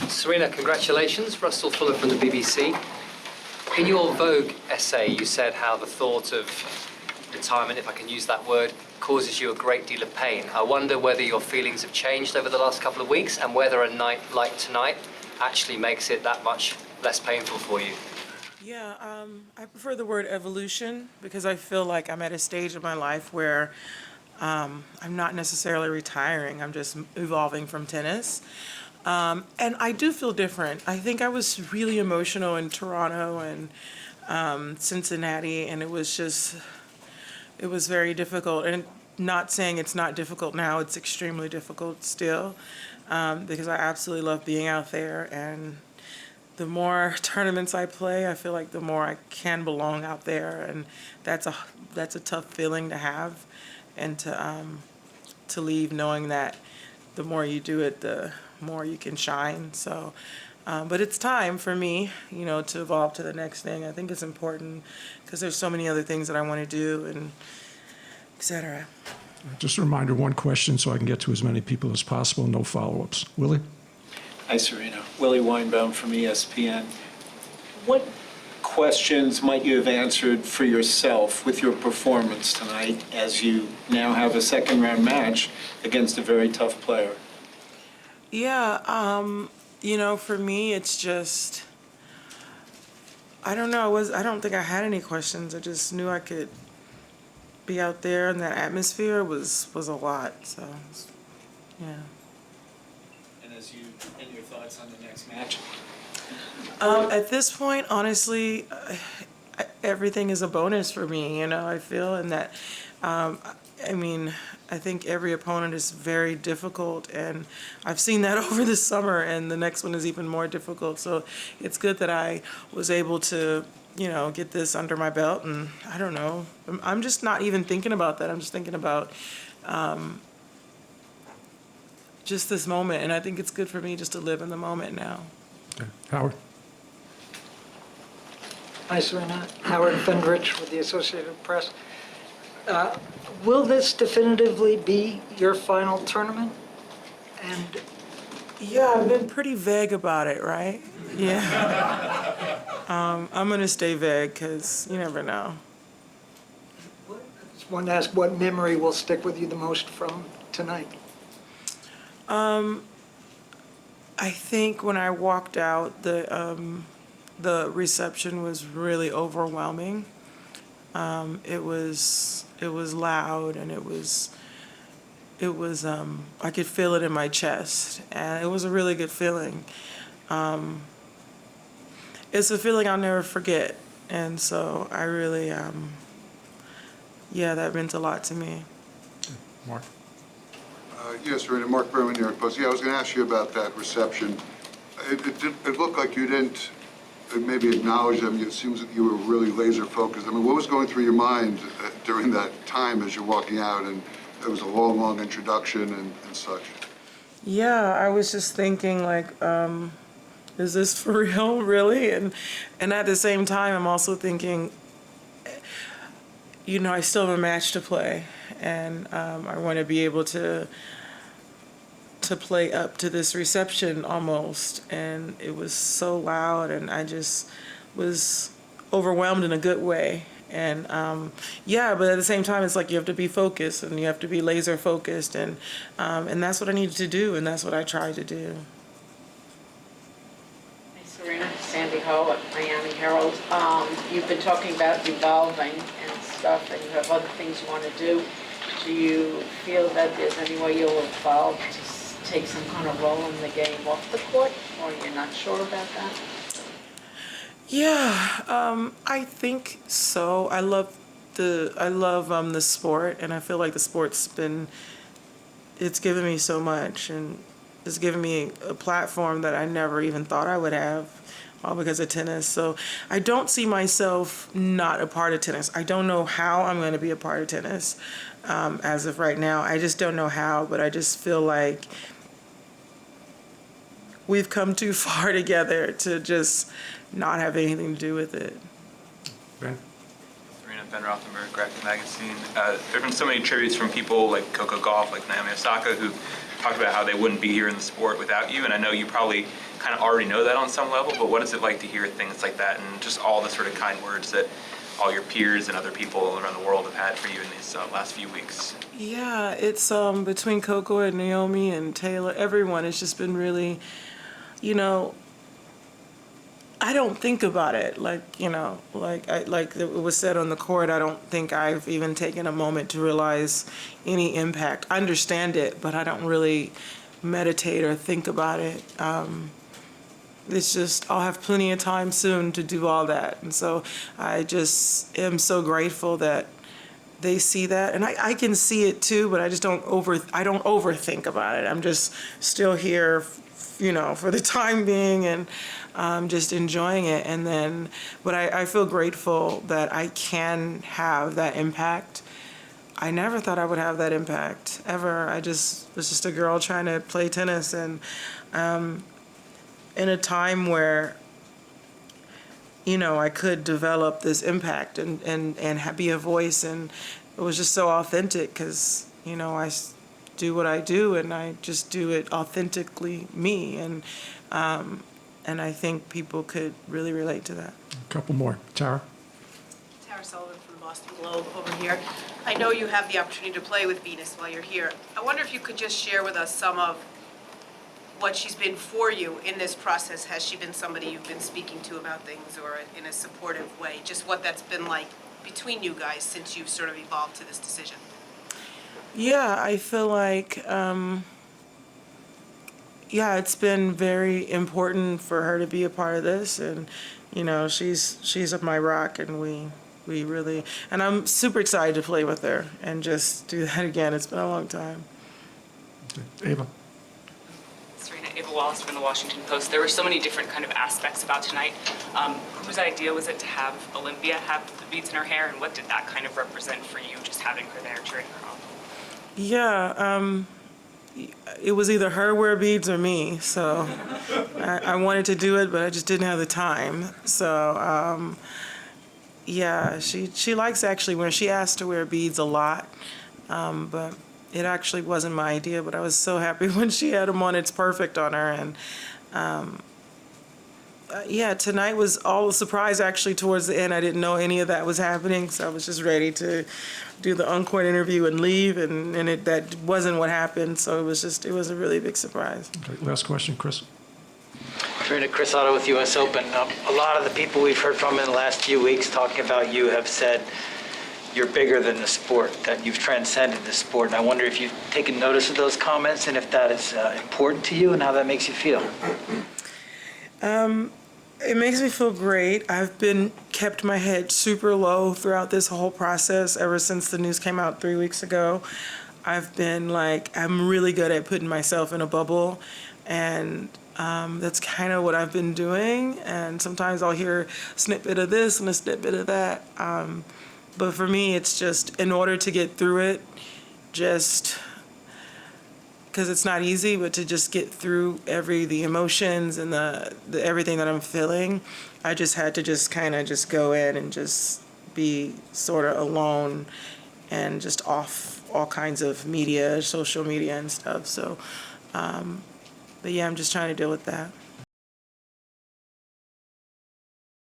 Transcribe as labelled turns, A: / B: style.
A: Serena, congratulations. Russell Fuller from the BBC. In your Vogue essay, you said how the thought of retirement, if I can use that word, causes you a great deal of pain. I wonder whether your feelings have changed over the last couple of weeks and whether a night like tonight actually makes it that much less painful for you.
B: Yeah, I prefer the word evolution because I feel like I'm at a stage of my life where I'm not necessarily retiring, I'm just evolving from tennis. And I do feel different. I think I was really emotional in Toronto and Cincinnati, and it was very difficult. And not saying it's not difficult now, it's extremely difficult still, because I absolutely love being out there. And the more tournaments I play, I feel like the more I can belong out there, and that's a tough feeling to have, and to leave knowing that the more you do it, the more you can shine. So, but it's time for me, to evolve to the next thing. I think it's important because there's so many other things that I want to do, and et cetera.
C: Just a reminder, one question so I can get to as many people as possible, no follow-ups. Willie?
D: Hi, Serena. Willie Weinbaum from ESPN. What questions might you have answered for yourself with your performance tonight as you now have a second-round match against a very tough player?
B: Yeah, for me, it's just, I don't know, I don't think I had any questions. I just knew I could be out there, and that atmosphere was a lot, so, yeah.
D: And your thoughts on the next match?
B: At this point, honestly, everything is a bonus for me, I feel, and that, I think every opponent is very difficult, and I've seen that over the summer, and the next one is even more difficult, so it's good that I was able to, get this under my belt, and I don't know, I'm just not even thinking about that. I'm just thinking about just this moment, and I think it's good for me just to live in the moment now.
C: Okay. Howard?
E: Hi, Serena. Howard Fendrich with the Associated Press. Will this definitively be your final tournament? And
B: yeah, I've been pretty vague about it, right? Yeah. I'm going to stay vague because you never know.
E: I just wanted to ask what memory will stick with you the most from tonight?
B: I think when I walked out, the reception was really overwhelming. It was loud, and it was I could feel it in my chest, and it was a really good feeling. It's a feeling I'll never forget, and so I really, that meant a lot to me.
C: Mark?
F: Yes, Serena, Mark Berman, New York Post. Yeah, I was going to ask you about that reception. It looked like you didn't maybe acknowledge them. It seems that you were really laser focused. I mean, what was going through your mind during that time as you're walking out, and it was a long, long introduction and such?
B: Yeah, I was just thinking, like, is this for real, really? And at the same time, I'm also thinking, I still have a match to play, and I want to be able to play up to this reception almost. And it was so loud, and I just was overwhelmed in a good way. And but at the same time, it's like you have to be focused, and you have to be laser focused, and that's what I needed to do, and that's what I tried to do.
G: Hey, Serena, Sandy Ho at Miami Herald. You've been talking about evolving and stuff, and you have other things you want to do. Do you feel that there's any way you'll evolve to take some kind of role in the game off the court, or you're not sure about that?
B: Yeah, I think so. I love the sport, and I feel like the sport's it's given me so much, and it's given me a platform that I never even thought I would have, all because of tennis. So I don't see myself not a part of tennis. I don't know how I'm going to be a part of tennis as of right now. I just don't know how, but I just feel like we've come too far together to just not have anything to do with it.
C: Ben?
H: Serena, Ben Rothenberg, Graphic Magazine. There have been so many tributes from people like Coco Gauff, like Naomi Osaka, who talked about how they wouldn't be here in the sport without you, and I know you probably kind of already know that on some level, but what is it like to hear things like that and just all the sort of kind words that all your peers and other people around the world have had for you in these last few weeks?
B: Yeah, it's between Coco and Naomi and Taylor, everyone, it's just been really, you know, I don't think about it like, you know, like it was said on the court, I don't think I've even taken a moment to realize any impact. I understand it, but I don't really meditate or think about it. It's just, I'll have plenty of time soon to do all that. And so I just am so grateful that they see that. And I can see it too, but I just don't overthink about it. I'm just still here, you know, for the time being and just enjoying it. And then, but I feel grateful that I can have that impact. I never thought I would have that impact, ever. I just was just a girl trying to play tennis, and in a time where, you know, I could develop this impact and be a voice, and it was just so authentic because, you know, I do what I do and I just do it authentically me, and I think people could really relate to that.
C: A couple more. Tara?
I: Tara Sullivan from the Boston Globe over here. I know you have the opportunity to play with Venus while you're here. I wonder if you could just share with us some of what she's been for you in this process. Has she been somebody you've been speaking to about things, or in a supportive way? Just what that's been like between you guys since you've sort of evolved to this decision.
B: Yeah, I feel like, yeah, it's been very important for her to be a part of this, and, you know, she's my rock, and we really, and I'm super excited to play with her and just do that again. It's been a long time.
C: Ava?
J: Serena, Ava Wallace from the Washington Post. There were so many different kind of aspects about tonight. Whose idea was it to have Olympia have the beads in her hair, and what did that kind of represent for you, just having her there cheering her on?
B: Yeah, it was either her wear beads or me, so I wanted to do it, but I just didn't have the time. So, yeah, she likes actually when she asked to wear beads a lot, but it actually wasn't my idea, but I was so happy when she had them on. It's perfect on her. And yeah, tonight was all a surprise actually towards the end. I didn't know any of that was happening, so I was just ready to do the on-court interview and leave, and that wasn't what happened, so it was a really big surprise.
C: Okay, last question, Chris.
K: Serena, Chris Otto with US Open. A lot of the people we've heard from in the last few weeks talking about you have said you're bigger than the sport, that you've transcended the sport. And I wonder if you've taken notice of those comments and if that is important to you and how that makes you feel.
B: It makes me feel great. I've kept my head super low throughout this whole process ever since the news came out 3 weeks ago. I've been like, I'm really good at putting myself in a bubble, and that's kind of what I've been doing. And sometimes I'll hear a snippet of this and a snippet of that. But for me, it's just in order to get through it, just because it's not easy, but to just get through the emotions and the everything that I'm feeling, I just had to just kind of just go in and just be sort of alone and just off all kinds of media, social media and stuff. So, but yeah, I'm just trying to deal with that.